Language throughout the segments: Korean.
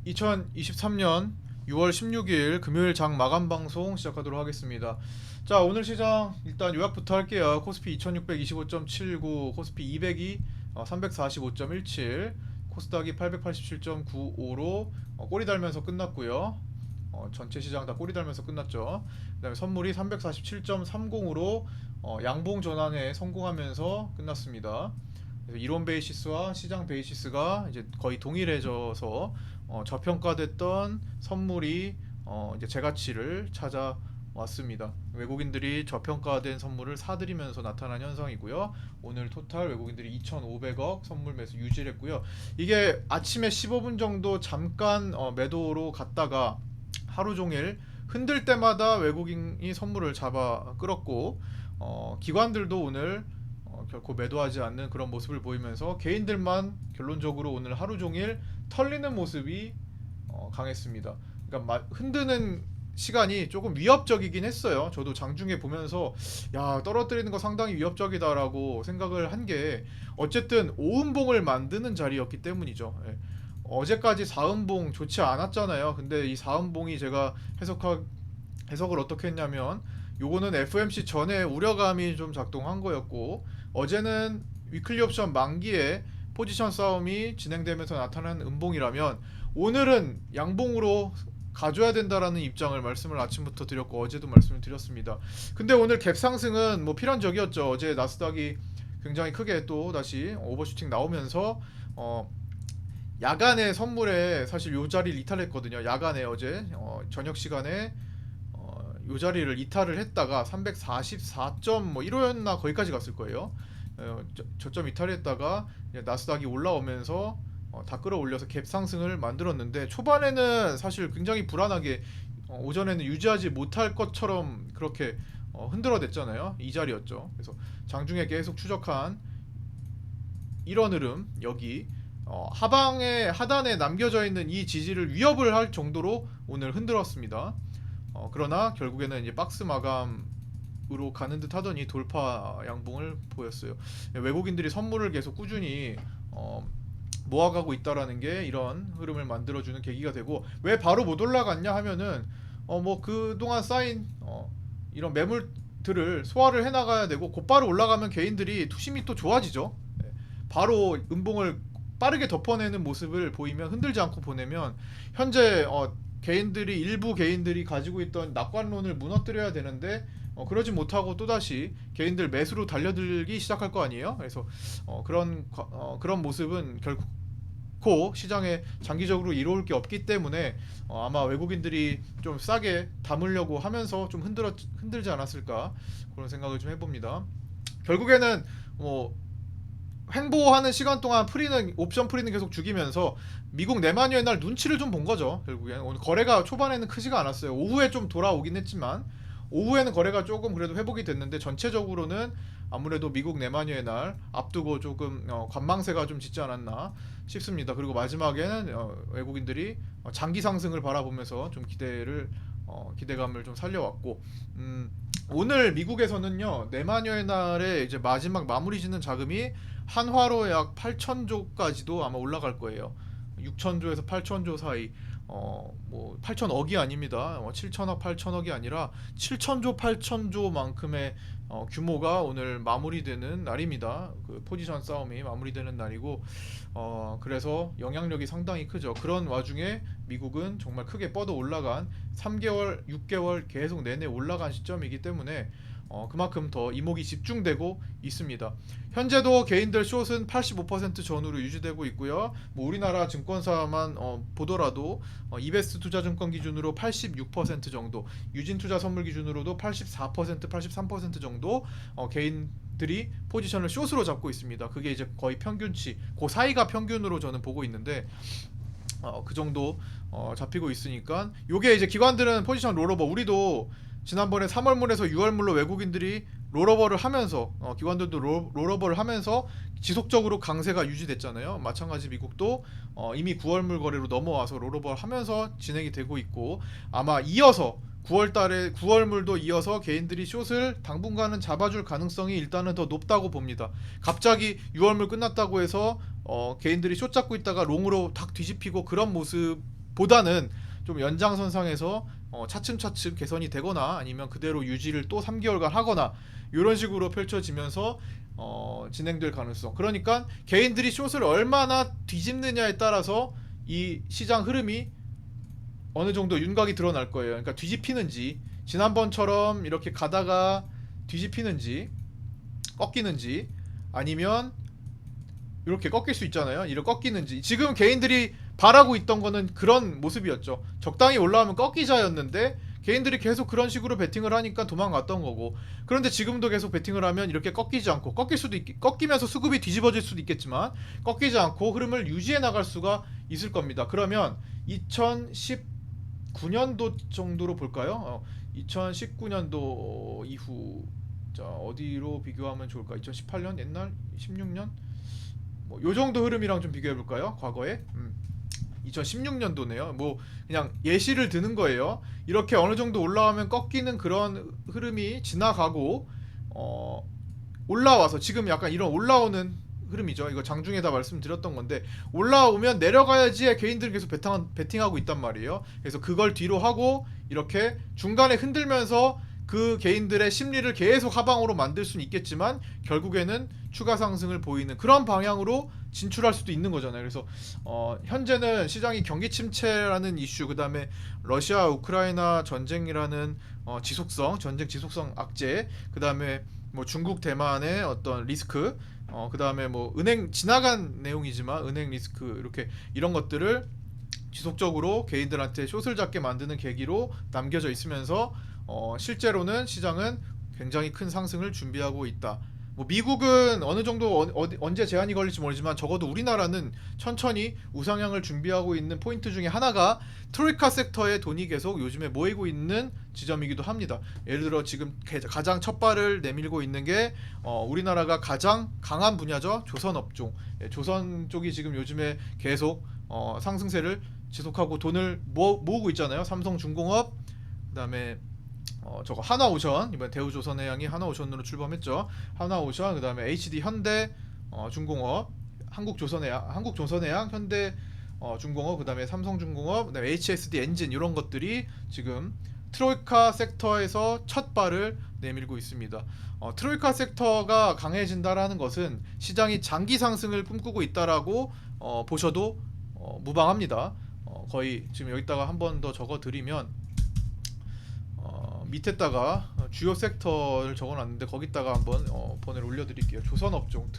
2023년 6월 16일 금요일 장 마감 방송 시작하도록 하겠습니다. 자, 오늘 시장 일단 요약부터 할게요. 코스피 2625.79, 코스피 200이 345.17, 코스닥이 887.95로 꼬리 달면서 끝났고요. 전체 시장 다 꼬리 달면서 끝났죠. 그다음에 선물이 347.30으로 양봉 전환에 성공하면서 끝났습니다. 그래서 이론 베이시스와 시장 베이시스가 이제 거의 동일해져서 저평가됐던 선물이 이제 제가치를 찾아왔습니다. 외국인들이 저평가된 선물을 사들이면서 나타난 현상이고요. 오늘 토탈 외국인들이 2,500억 선물 매수 유지를 했고요. 이게 아침에 15분 정도 잠깐 매도로 갔다가 하루 종일 흔들 때마다 외국인이 선물을 잡아 끌었고, 기관들도 오늘 결코 매도하지 않는 그런 모습을 보이면서 개인들만 결론적으로 오늘 하루 종일 털리는 모습이 강했습니다. 그러니까 흔드는 시간이 조금 위협적이긴 했어요. 저도 장중에 보면서 야, 떨어뜨리는 거 상당히 위협적이다라고 생각을 한 게 어쨌든 5음봉을 만드는 자리였기 때문이죠. 예. 어제까지 4음봉 좋지 않았잖아요. 근데 이 4음봉이 제가 해석을 어떻게 했냐면, 요거는 FOMC 전에 우려감이 좀 작동한 거였고, 어제는 위클리 옵션 만기에 포지션 싸움이 진행되면서 나타난 음봉이라면 오늘은 양봉으로 가져야 된다라는 입장을 말씀을 아침부터 드렸고 어제도 말씀을 드렸습니다. 근데 오늘 갭 상승은 뭐 필연적이었죠. 어제 나스닥이 굉장히 크게 또 다시 오버슈팅 나오면서 야간에 선물에 사실 요 자리를 이탈했거든요. 야간에 어제 저녁 시간에 요 자리를 이탈을 했다가 344점 뭐 1호였나 거기까지 갔을 거예요. 저점 이탈했다가 나스닥이 올라오면서 다 끌어올려서 갭 상승을 만들었는데, 초반에는 사실 굉장히 불안하게 오전에는 유지하지 못할 것처럼 그렇게 흔들어댔잖아요. 이 자리였죠. 그래서 장중에 계속 추적한 이런 흐름, 여기 하방에 하단에 남겨져 있는 이 지지를 위협을 할 정도로 오늘 흔들었습니다. 그러나 결국에는 이제 박스 마감으로 가는 듯 하더니 돌파 양봉을 보였어요. 외국인들이 선물을 계속 꾸준히 모아가고 있다라는 게 이런 흐름을 만들어주는 계기가 되고, 왜 바로 못 올라갔냐 하면은 뭐 그동안 쌓인 이런 매물들을 소화를 해나가야 되고, 곧바로 올라가면 개인들이 투심이 또 좋아지죠. 예. 바로 음봉을 빠르게 덮어내는 모습을 보이면, 흔들지 않고 보내면 현재 개인들이 일부 개인들이 가지고 있던 낙관론을 무너뜨려야 되는데 그러지 못하고 또다시 개인들 매수로 달려들기 시작할 거 아니에요. 그래서 그런 모습은 결코 시장에 장기적으로 이로울 게 없기 때문에 아마 외국인들이 좀 싸게 담으려고 하면서 좀 흔들지 않았을까, 그런 생각을 좀 해봅니다. 결국에는 뭐 횡보하는 시간 동안 옵션 프리는 계속 죽이면서 미국 내마녀의 날 눈치를 좀 본 거죠. 결국엔 오늘 거래가 초반에는 크지가 않았어요. 오후에 좀 돌아오긴 했지만 오후에는 거래가 조금 그래도 회복이 됐는데, 전체적으로는 아무래도 미국 내마녀의 날 앞두고 조금 관망세가 좀 짙지 않았나 싶습니다. 그리고 마지막에는 외국인들이 장기 상승을 바라보면서 좀 기대감을 좀 살려왔고, 오늘 미국에서는요, 내마녀의 날에 이제 마지막 마무리 짓는 자금이 한화로 약 8천조까지도 아마 올라갈 거예요. 6천조에서 8천조 사이. 뭐 8천억이 아닙니다. 7천억, 8천억이 아니라 7천조, 8천조만큼의 규모가 오늘 마무리되는 날입니다. 그 포지션 싸움이 마무리되는 날이고, 그래서 영향력이 상당히 크죠. 그런 와중에 미국은 정말 크게 뻗어 올라간 3개월, 6개월 계속 내내 올라간 시점이기 때문에 그만큼 더 이목이 집중되고 있습니다. 현재도 개인들 숏은 85% 전후로 유지되고 있고요. 뭐 우리나라 증권사만 보더라도 이베스트 투자증권 기준으로 86% 정도, 유진투자 선물 기준으로도 84%, 83% 정도 개인들이 포지션을 숏으로 잡고 있습니다. 그게 이제 거의 평균치, 그 사이가 평균으로 저는 보고 있는데, 그 정도 잡히고 있으니까 요게 이제 기관들은 포지션 롤오버, 우리도 지난번에 3월물에서 6월물로 외국인들이 롤오버를 하면서 기관들도 롤오버를 하면서 지속적으로 강세가 유지됐잖아요. 마찬가지 미국도 이미 9월물 거래로 넘어와서 롤오버를 하면서 진행이 되고 있고, 아마 이어서 9월달에 9월물도 이어서 개인들이 숏을 당분간은 잡아줄 가능성이 일단은 더 높다고 봅니다. 갑자기 6월물 끝났다고 해서 개인들이 숏 잡고 있다가 롱으로 탁 뒤집히고 그런 모습 보다는 좀 연장선상에서 차츰차츰 개선이 되거나 아니면 그대로 유지를 또 3개월간 하거나 이런 식으로 펼쳐지면서 진행될 가능성. 그러니까 개인들이 숏을 얼마나 뒤집느냐에 따라서 이 시장 흐름이 어느 정도 윤곽이 드러날 거예요. 그러니까 뒤집히는지 지난번처럼 이렇게 가다가 뒤집히는지 꺾이는지 아니면 이렇게 꺾일 수 있잖아요. 이렇게 꺾이는지. 지금 개인들이 바라고 있던 거는 그런 모습이었죠. 적당히 올라오면 꺾이자였는데 개인들이 계속 그런 식으로 베팅을 하니까 도망갔던 거고. 그런데 지금도 계속 베팅을 하면 이렇게 꺾이지 않고 꺾이면서 수급이 뒤집어질 수도 있겠지만 꺾이지 않고 흐름을 유지해 나갈 수가 있을 겁니다. 그러면 2019년도 정도로 볼까요? 2019년도 이후 자 어디로 비교하면 좋을까? 2018년 옛날 16년 뭐 요 정도 흐름이랑 좀 비교해 볼까요? 과거에 2016년도네요. 뭐 그냥 예시를 드는 거예요. 이렇게 어느 정도 올라오면 꺾이는 그런 흐름이 지나가고 올라와서 지금 약간 이런 올라오는 흐름이죠. 이거 장중에 다 말씀드렸던 건데 올라오면 내려가야지 개인들은 계속 베팅하고 있단 말이에요. 그래서 그걸 뒤로 하고 이렇게 중간에 흔들면서 그 개인들의 심리를 계속 하방으로 만들 수는 있겠지만 결국에는 추가 상승을 보이는 그런 방향으로 진출할 수도 있는 거잖아요. 그래서 현재는 시장이 경기 침체라는 이슈, 그 다음에 러시아 우크라이나 전쟁이라는 전쟁 지속성 악재, 그 다음에 뭐 중국 대만의 어떤 리스크, 그 다음에 뭐 은행 지나간 내용이지만 은행 리스크 이렇게 이런 것들을 지속적으로 개인들한테 숏을 잡게 만드는 계기로 남겨져 있으면서 실제로는 시장은 굉장히 큰 상승을 준비하고 있다. 뭐 미국은 어느 정도 언제 제한이 걸릴지 모르지만 적어도 우리나라는 천천히 우상향을 준비하고 있는 포인트 중에 하나가 트로이카 섹터에 돈이 계속 요즘에 모이고 있는 지점이기도 합니다. 예를 들어 지금 가장 첫 발을 내밀고 있는 게 우리나라가 가장 강한 분야죠. 조선 업종. 조선 쪽이 지금 요즘에 계속 상승세를 지속하고 돈을 모으고 있잖아요. 삼성중공업, 그다음에 저거 하나오션, 이번 대우조선해양이 하나오션으로 출범했죠. 하나오션, 그다음에 HD 현대 중공업, 한국조선해양, 현대 중공업, 그다음에 삼성중공업, 그다음에 HSD 엔진 이런 것들이 지금 트로이카 섹터에서 첫 발을 내밀고 있습니다. 트로이카 섹터가 강해진다라는 것은 시장이 장기 상승을 꿈꾸고 있다라고 보셔도 무방합니다. 거의 지금 여기다가 한 번 더 적어드리면 밑에다가 주요 섹터를 적어놨는데 거기다가 한번 번호를 올려드릴게요. 조선업종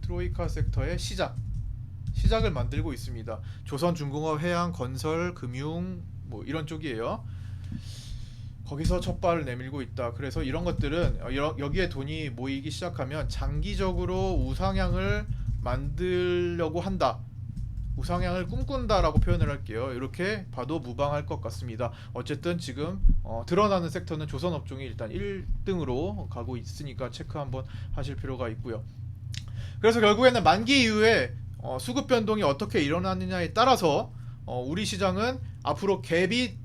트로이카 섹터의 시작을 만들고 있습니다. 조선중공업, 해양, 건설, 금융 뭐 이런 쪽이에요. 거기서 첫 발을 내밀고 있다. 그래서 이런 것들은 여기에 돈이 모이기 시작하면 장기적으로 우상향을 만들려고 한다. 우상향을 꿈꾼다라고 표현을 할게요. 이렇게 봐도 무방할 것 같습니다. 어쨌든 지금 드러나는 섹터는 조선업종이 일단 1등으로 가고 있으니까 체크 한번 하실 필요가 있고요. 그래서 결국에는 만기 이후에 수급 변동이 어떻게 일어나느냐에 따라서 우리 시장은 앞으로 갭이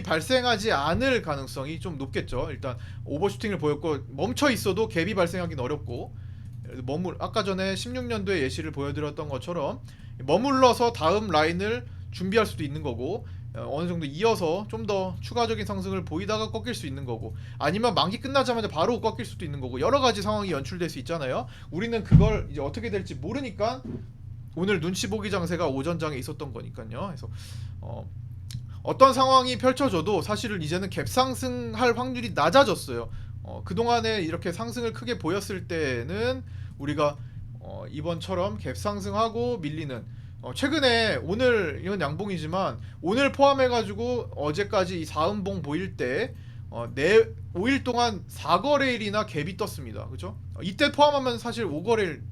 발생하지 않을 가능성이 좀 높겠죠. 일단 오버슈팅을 보였고 멈춰 있어도 갭이 발생하기는 어렵고 아까 전에 16년도에 예시를 보여드렸던 것처럼 머물러서 다음 라인을 준비할 수도 있는 거고 어느 정도 이어서 좀 더 추가적인 상승을 보이다가 꺾일 수 있는 거고 아니면 만기 끝나자마자 바로 꺾일 수도 있는 거고 여러 가지 상황이 연출될 수 있잖아요. 우리는 그걸 이제 어떻게 될지 모르니까 오늘 눈치 보기 장세가 오전장에 있었던 거니까요. 그래서 어떤 상황이 펼쳐져도 사실은 이제는 갭 상승할 확률이 낮아졌어요. 그동안에 이렇게 상승을 크게 보였을 때는 우리가 이번처럼 갭 상승하고 밀리는 최근에 오늘 이건 양봉이지만 오늘 포함해가지고 어제까지 이 4음봉 보일 때 5일 동안 4거래일이나 갭이 떴습니다. 그죠? 이때 포함하면 사실 5거래일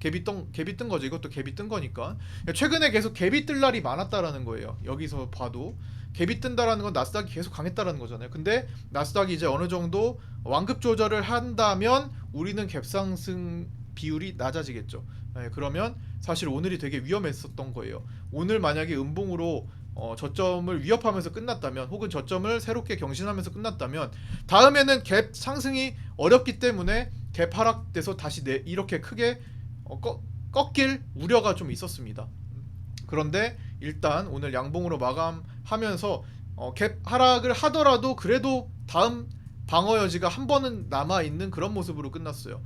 갭이 뜬 거죠. 이것도 갭이 뜬 거니까. 최근에 계속 갭이 뜰 날이 많았다라는 거예요. 여기서 봐도 갭이 뜬다라는 건 나스닥이 계속 강했다라는 거잖아요. 근데 나스닥이 이제 어느 정도 완급 조절을 한다면 우리는 갭 상승 비율이 낮아지겠죠. 그러면 사실 오늘이 되게 위험했었던 거예요. 오늘 만약에 음봉으로 저점을 위협하면서 끝났다면 혹은 저점을 새롭게 경신하면서 끝났다면 다음에는 갭 상승이 어렵기 때문에 갭 하락돼서 다시 이렇게 크게 꺾일 우려가 좀 있었습니다. 그런데 일단 오늘 양봉으로 마감하면서 갭 하락을 하더라도 그래도 다음 방어 여지가 한 번은 남아있는 그런 모습으로 끝났어요.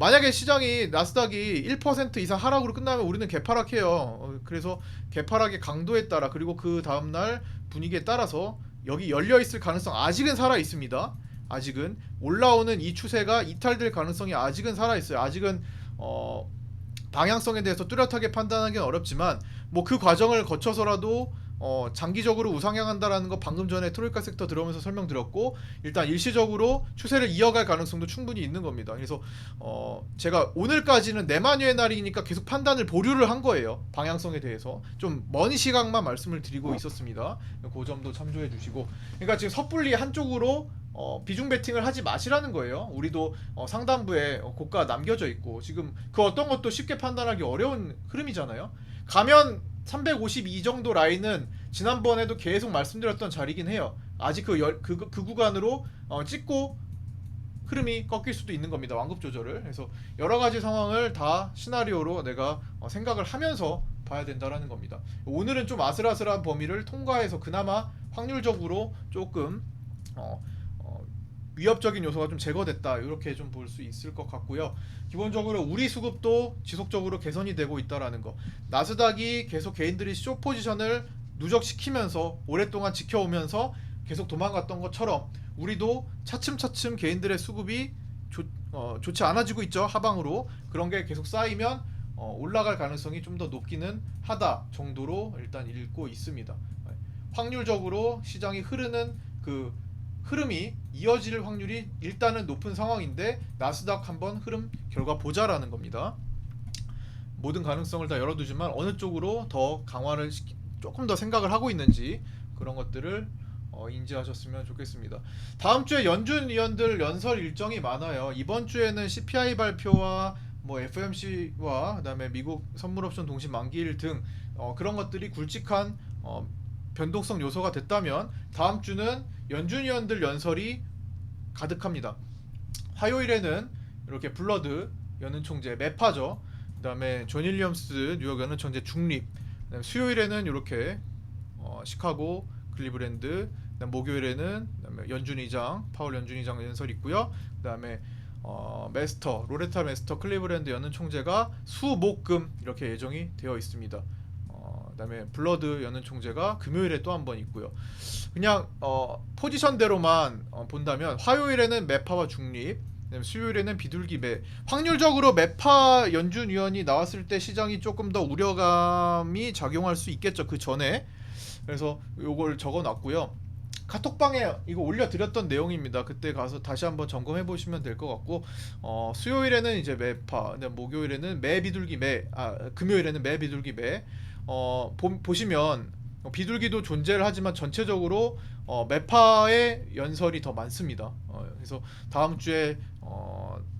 만약에 시장이 나스닥이 1% 이상 하락으로 끝나면 우리는 개파락해요. 그래서 개파락의 강도에 따라 그리고 그 다음날 분위기에 따라서 여기 열려있을 가능성 아직은 살아있습니다. 아직은 올라오는 이 추세가 이탈될 가능성이 아직은 살아있어요. 아직은 방향성에 대해서 뚜렷하게 판단하기는 어렵지만 뭐 그 과정을 거쳐서라도 장기적으로 우상향한다라는 거 방금 전에 트로이카 섹터 들어오면서 설명드렸고 일단 일시적으로 추세를 이어갈 가능성도 충분히 있는 겁니다. 그래서 제가 오늘까지는 내만유의 날이니까 계속 판단을 보류를 한 거예요. 방향성에 대해서 좀 먼 시각만 말씀을 드리고 있었습니다. 그 점도 참조해 주시고 그러니까 지금 섣불리 한쪽으로 비중 베팅을 하지 마시라는 거예요. 우리도 상단부에 고가 남겨져 있고 지금 그 어떤 것도 쉽게 판단하기 어려운 흐름이잖아요. 가면 352 정도 라인은 지난번에도 계속 말씀드렸던 자리긴 해요. 아직 그 구간으로 찍고 흐름이 꺾일 수도 있는 겁니다. 완급 조절을. 그래서 여러 가지 상황을 다 시나리오로 내가 생각을 하면서 봐야 된다라는 겁니다. 오늘은 좀 아슬아슬한 범위를 통과해서 그나마 확률적으로 조금 위협적인 요소가 좀 제거됐다 이렇게 좀 볼 수 있을 것 같고요. 기본적으로 우리 수급도 지속적으로 개선이 되고 있다라는 거. 나스닥이 계속 개인들이 숏 포지션을 누적시키면서 오랫동안 지켜오면서 계속 도망갔던 것처럼 우리도 차츰차츰 개인들의 수급이 좋지 않아지고 있죠. 하방으로 그런 게 계속 쌓이면 올라갈 가능성이 좀 더 높기는 하다 정도로 일단 읽고 있습니다. 확률적으로 시장이 흐르는 그 흐름이 이어질 확률이 일단은 높은 상황인데 나스닥 한번 흐름 결과 보자라는 겁니다. 모든 가능성을 다 열어두지만 어느 쪽으로 더 강화를 조금 더 생각을 하고 있는지 그런 것들을 인지하셨으면 좋겠습니다. 다음 주에 연준 위원들 연설 일정이 많아요. 이번 주에는 CPI 발표와 뭐 FOMC와 그다음에 미국 선물옵션 동시 만기일 등 그런 것들이 굵직한 변동성 요소가 됐다면 다음 주는 연준 위원들 연설이 가득합니다. 화요일에는 이렇게 블러드 연은총재 매파죠. 그다음에 존 윌리엄스 뉴욕 연은총재 중립. 그다음에 수요일에는 이렇게 시카고 클리브랜드. 그다음 목요일에는 그다음에 연준 의장 파월 연준 의장 연설 있고요. 그다음에 메스터 로레타 메스터 클리브랜드 연은총재가 수목금 이렇게 예정이 되어 있습니다. 그다음에 블러드 연은총재가 금요일에 또 한 번 있고요. 그냥 포지션대로만 본다면 화요일에는 매파와 중립, 수요일에는 비둘기 매. 확률적으로 매파 연준 위원이 나왔을 때 시장이 조금 더 우려감이 작용할 수 있겠죠. 그 전에. 그래서 요걸 적어놨고요. 카톡방에 이거 올려드렸던 내용입니다. 그때 가서 다시 한번 점검해 보시면 될 것 같고 수요일에는 이제 매파, 목요일에는 매 비둘기 매, 금요일에는 매 비둘기 매. 보시면 비둘기도 존재를 하지만 전체적으로 매파의 연설이 더 많습니다. 그래서 다음 주에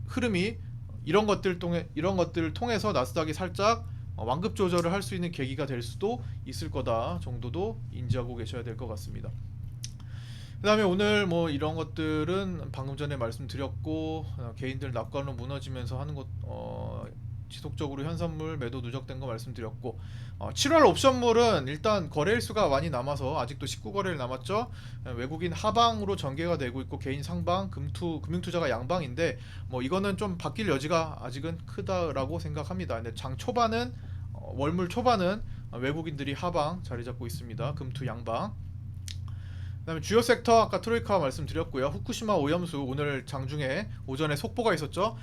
흐름이 이런 것들을 통해서 나스닥이 살짝 완급 조절을 할 수 있는 계기가 될 수도 있을 거다 정도도 인지하고 계셔야 될 것 같습니다. 그 다음에 오늘 뭐 이런 것들은 방금 전에 말씀드렸고 개인들 낙관으로 무너지면서 하는 것 지속적으로 현선물 매도 누적된 거 말씀드렸고 7월 옵션물은 일단 거래일수가 많이 남아서 아직도 19거래일 남았죠. 외국인 하방으로 전개가 되고 있고 개인 상방, 금융투자가 양방인데 뭐 이거는 좀 바뀔 여지가 아직은 크다라고 생각합니다. 근데 장 초반은 월물 초반은 외국인들이 하방 자리 잡고 있습니다. 금투 양방. 그다음에 주요 섹터 아까 트로이카 말씀드렸고요. 후쿠시마 오염수 오늘 장중에 오전에 속보가 있었죠.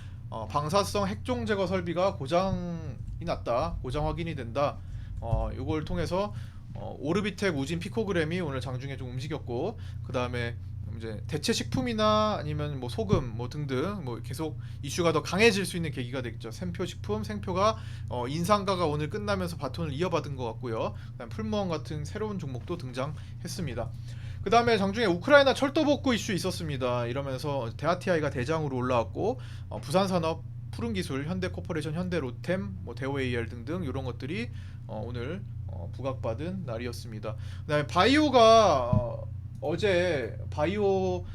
방사성 핵종 제거 설비가 고장이 났다. 고장 확인이 된다. 이걸 통해서 오르비텍 우진 피코그램이 오늘 장중에 좀 움직였고 그다음에 이제 대체 식품이나 아니면 뭐 소금 뭐 등등 뭐 계속 이슈가 더 강해질 수 있는 계기가 되겠죠. 샘표 식품, 생표가 인상가가 오늘 끝나면서 바톤을 이어받은 것 같고요. 그다음 풀무원 같은 새로운 종목도 등장했습니다. 그 다음에 장중에 우크라이나 철도 복구 이슈 있었습니다. 이러면서 대하티아이가 대장으로 올라왔고 부산산업, 푸른기술, 현대코퍼레이션, 현대로템, 뭐 대우AR 등등 이런 것들이 오늘 부각받은 날이었습니다. 그다음에 바이오가 어제 바이오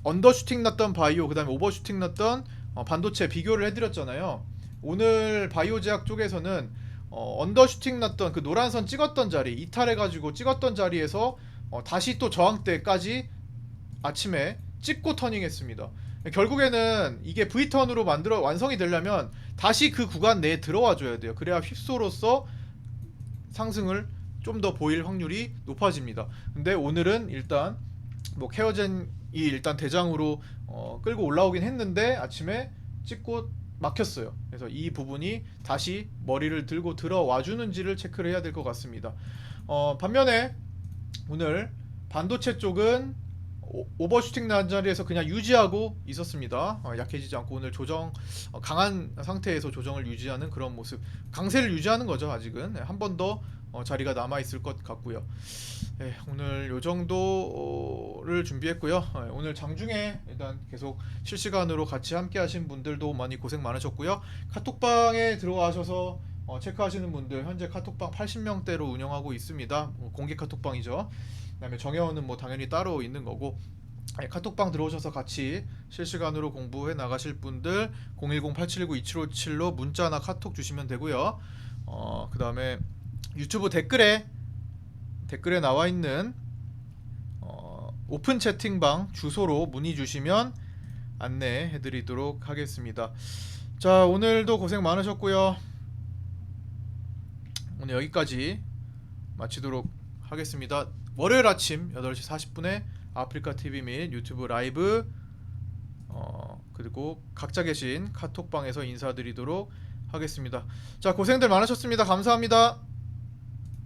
언더슈팅 났던 바이오 그다음에 오버슈팅 났던 반도체 비교를 해드렸잖아요. 오늘 바이오제약 쪽에서는 언더슈팅 났던 그 노란선 찍었던 자리 이탈해가지고 찍었던 자리에서 다시 또 저항대까지 아침에 찍고 터닝했습니다. 결국에는 이게 V턴으로 만들어 완성이 되려면 다시 그 구간 내에 들어와 줘야 돼요. 그래야 휩소로써 상승을 좀 더 보일 확률이 높아집니다. 근데 오늘은 일단 뭐 케어젠이 일단 대장으로 끌고 올라오긴 했는데 아침에 찍고 막혔어요. 그래서 이 부분이 다시 머리를 들고 들어와 주는지를 체크를 해야 될 것 같습니다. 반면에 오늘 반도체 쪽은 오버슈팅 난 자리에서 그냥 유지하고 있었습니다. 약해지지 않고 오늘 조정 강한 상태에서 조정을 유지하는 그런 모습, 강세를 유지하는 거죠. 아직은 한 번 더 자리가 남아 있을 것 같고요. 네, 오늘 요 정도를 준비했고요. 오늘 장중에 일단 계속 실시간으로 같이 함께 하신 분들도 많이 고생 많으셨고요. 카톡방에 들어와셔서 체크하시는 분들 현재 카톡방 80명대로 운영하고 있습니다. 공개 카톡방이죠. 그다음에 정혜원은 뭐 당연히 따로 있는 거고, 카톡방 들어오셔서 같이 실시간으로 공부해 나가실 분들 010-8719-2757로 문자나 카톡 주시면 되고요. 그다음에 유튜브 댓글에 나와 있는 오픈 채팅방 주소로 문의 주시면 안내해 드리도록 하겠습니다. 자, 오늘도 고생 많으셨고요. 오늘 여기까지 마치도록 하겠습니다. 월요일 아침 8시 40분에 아프리카TV 및 유튜브 라이브 그리고 각자 계신 카톡방에서 인사드리도록 하겠습니다. 자, 고생들 많으셨습니다. 감사합니다.